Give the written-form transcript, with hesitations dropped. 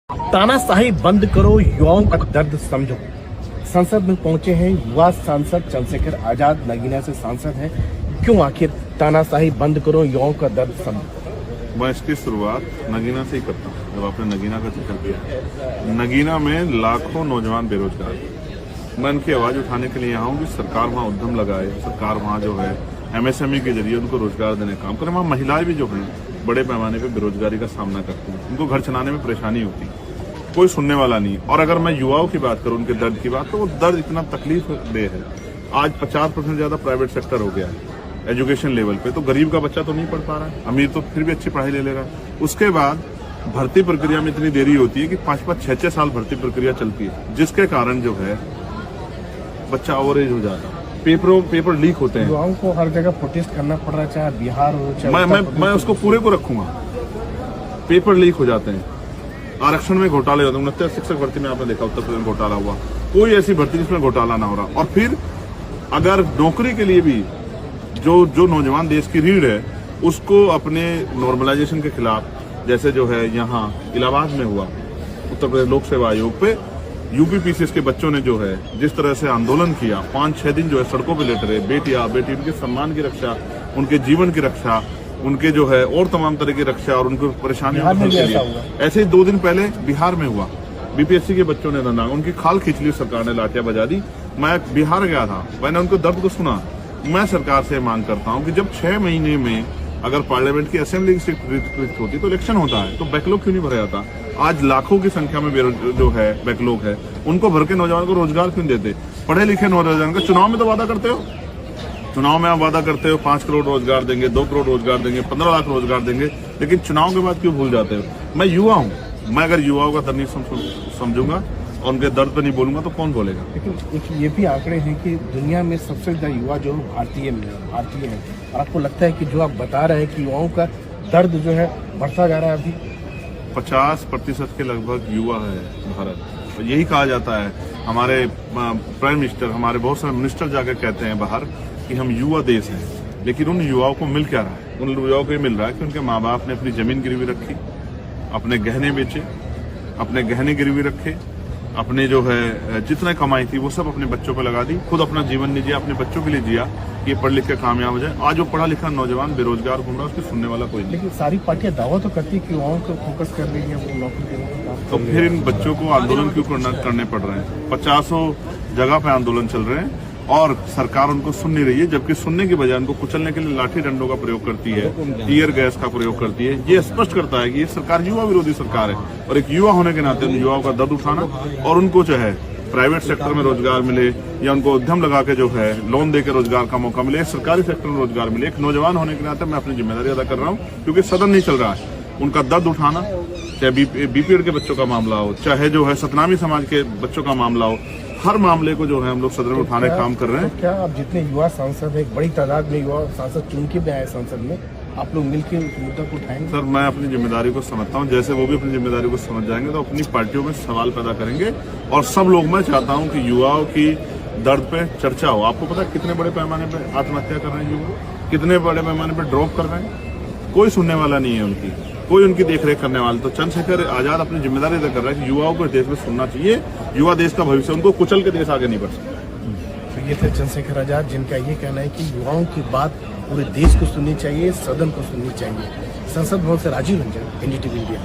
तानाशाही बंद करो, युवाओं का दर्द समझो। संसद में पहुंचे हैं युवा सांसद चंद्रशेखर आजाद, नगीना से सांसद हैं। क्यों आखिर तानाशाही बंद करो, युवाओं का दर्द समझो? मैं इसकी शुरुआत नगीना से ही करता हूँ। जब आपने नगीना का जिक्र किया, नगीना में लाखों नौजवान बेरोजगार हैं। मैं उनकी आवाज उठाने के लिए यहाँ हूँ कि सरकार वहाँ उद्यम लगाए, सरकार वहाँ जो है MSME के जरिए उनको रोजगार देने का काम करे। वहाँ महिलाएं भी जो हैं बड़े पैमाने पर बेरोजगारी का सामना करती हैं, उनको घर चलाने में परेशानी होती है, कोई सुनने वाला नहीं। और अगर मैं युवाओं की बात करूं, उनके दर्द की बात, तो वो दर्द इतना तकलीफ दे है। आज 50% ज्यादा प्राइवेट सेक्टर हो गया है एजुकेशन लेवल पे, तो गरीब का बच्चा तो नहीं पढ़ पा रहा है, अमीर तो फिर भी अच्छी पढ़ाई ले लेगा। उसके बाद भर्ती प्रक्रिया में इतनी देरी होती है कि 5-5, 6-6 साल भर्ती प्रक्रिया चलती है, जिसके कारण जो है बच्चा ओवरेज हो जाता है, पेपर लीक होते हैं। युवाओं को हर जगह प्रोटेस्ट करना पड़ रहा है, चाहे बिहार हो चाहे मैं उसको पूरे को रखूंगा। पेपर लीक हो जाते हैं, आरक्षण में घोटाले होते हैं। 69 शिक्षक भर्ती में आपने देखा उत्तर प्रदेश में घोटाला हुआ, कोई ऐसी भर्ती जिसमें घोटाला ना हो रहा। और फिर अगर नौकरी के लिए भी जो नौजवान देश की रीढ़ है, उसको अपने नॉर्मलाइजेशन के खिलाफ, जैसे जो है यहाँ इलाहाबाद में हुआ, उत्तर प्रदेश लोक सेवा आयोग पे UPPCS के बच्चों ने जो है जिस तरह से आंदोलन किया, 5-6 दिन जो है सड़कों पे लेट रहे, बेटी उनके सम्मान की रक्षा, उनके जीवन की रक्षा, उनके जो है और तमाम तरह की रक्षा और उनको परेशानियों के लिए। ऐसे ही 2 दिन पहले बिहार में हुआ, BPSC के बच्चों ने धरना, उनकी खाल खींच ली, सरकार ने लाठियां बजा दी। मैं बिहार गया था, मैंने उनको दर्द को सुना। मैं सरकार से मांग करता हूं कि जब 6 महीने में अगर पार्लियामेंट की असेंबली की सीट रिक्त होती तो इलेक्शन होता है, तो बैकलॉग क्यों नहीं भरा जाता? आज लाखों की संख्या में जो है बैकलॉग है, उनको भर के नौजवान को रोजगार क्यों देते? पढ़े लिखे नौजवान का चुनाव में तो वादा करते हो, चुनाव में आप वादा करते हो 5 करोड़ रोजगार देंगे, 2 करोड़ रोजगार देंगे, 15 लाख रोजगार देंगे, लेकिन चुनाव के बाद क्यों भूल जाते हो? मैं युवा हूँ, मैं अगर युवाओं का दर्द नहीं समझूंगा और उनके दर्द पे नहीं बोलूंगा तो कौन बोलेगा? लेकिन ये भी आंकड़े हैं कि दुनिया में सबसे ज्यादा युवा जो भारतीय है, और आपको लगता है कि जो आप बता रहे हैं कि युवाओं का दर्द जो है बढ़ता जा रहा है? अभी 50% के लगभग युवा है भारत। यही कहा जाता है, हमारे प्राइम मिनिस्टर, हमारे बहुत सारे मिनिस्टर जाकर कहते हैं बाहर कि हम युवा देश हैं, लेकिन उन युवाओं को मिल क्या रहा है? उन युवाओं को ये मिल रहा है कि उनके माँ बाप ने अपनी जमीन गिरवी रखी, अपने गहने बेचे, अपने गहने गिरवी रखे, अपने जो है जितना कमाई थी वो सब अपने बच्चों पर लगा दी, खुद अपना जीवन नहीं जिया, अपने बच्चों के लिए जिया कि पढ़ लिख के कामयाब हो जाए। आज वो पढ़ा लिखा नौजवान बेरोजगार घूम रहा है, उसकी सुनने वाला कोई नहीं। लेकिन सारी पार्टियां दावा तो करती है कि युवाओं को फोकस कर रही है, वो नौकरी देने का काम। तो फिर इन बच्चों को आंदोलन क्यों करने पड़ रहे हैं? 50 जगह पे आंदोलन चल रहे हैं और सरकार उनको सुन नहीं रही है, जबकि सुनने के बजाय उनको कुचलने के लिए लाठी डंडों का प्रयोग करती है, टीयर गैस का प्रयोग करती है। ये स्पष्ट करता है कि ये सरकार युवा विरोधी सरकार है, और एक युवा होने के नाते उन युवाओं का दर्द उठाना और उनको जो है प्राइवेट सेक्टर में रोजगार मिले या उनको उद्यम लगा के जो है लोन देकर रोजगार का मौका मिले, सरकारी सेक्टर में रोजगार मिले। एक नौजवान होने के नाते मैं अपनी जिम्मेदारी अदा कर रहा हूँ, क्योंकि सदन नहीं चल रहा है। उनका दर्द उठाना, चाहे BPED के बच्चों का मामला हो, चाहे जो है सतनामी समाज के बच्चों का मामला हो, हर मामले को जो है हम लोग सदन में उठाने का काम कर रहे हैं। तो क्या आप जितने युवा सांसद है, एक बड़ी तादाद में युवा सांसद चुन के भी आए संसद में, आप लोग मिलकर उस मुद्दा को उठाएंगे? सर, मैं अपनी जिम्मेदारी को समझता हूं, जैसे वो भी अपनी जिम्मेदारी को समझ जाएंगे तो अपनी पार्टियों में सवाल पैदा करेंगे। और सब लोग, मैं चाहता हूं कि युवाओं की दर्द पे चर्चा हो। आपको पता है कितने बड़े पैमाने पे आत्महत्या कर रहे हैं युवा, कितने बड़े पैमाने पे ड्रॉप कर रहे हैं? कोई सुनने वाला नहीं है उनकी, कोई उनकी देखरेख करने वाला। तो चंद्रशेखर आजाद अपनी जिम्मेदारी अदा कर रहा है कि युवाओं को देश में सुनना चाहिए। युवा देश का भविष्य, उनको कुचल के देश आगे नहीं बढ़ सकता। तो ये थे चंद्रशेखर आजाद, जिनका ये कहना है कि युवाओं की बात पूरे देश को सुननी चाहिए, सदन को सुननी चाहिए। संसद भवन से राजीव रंजन, NDTV इंडिया।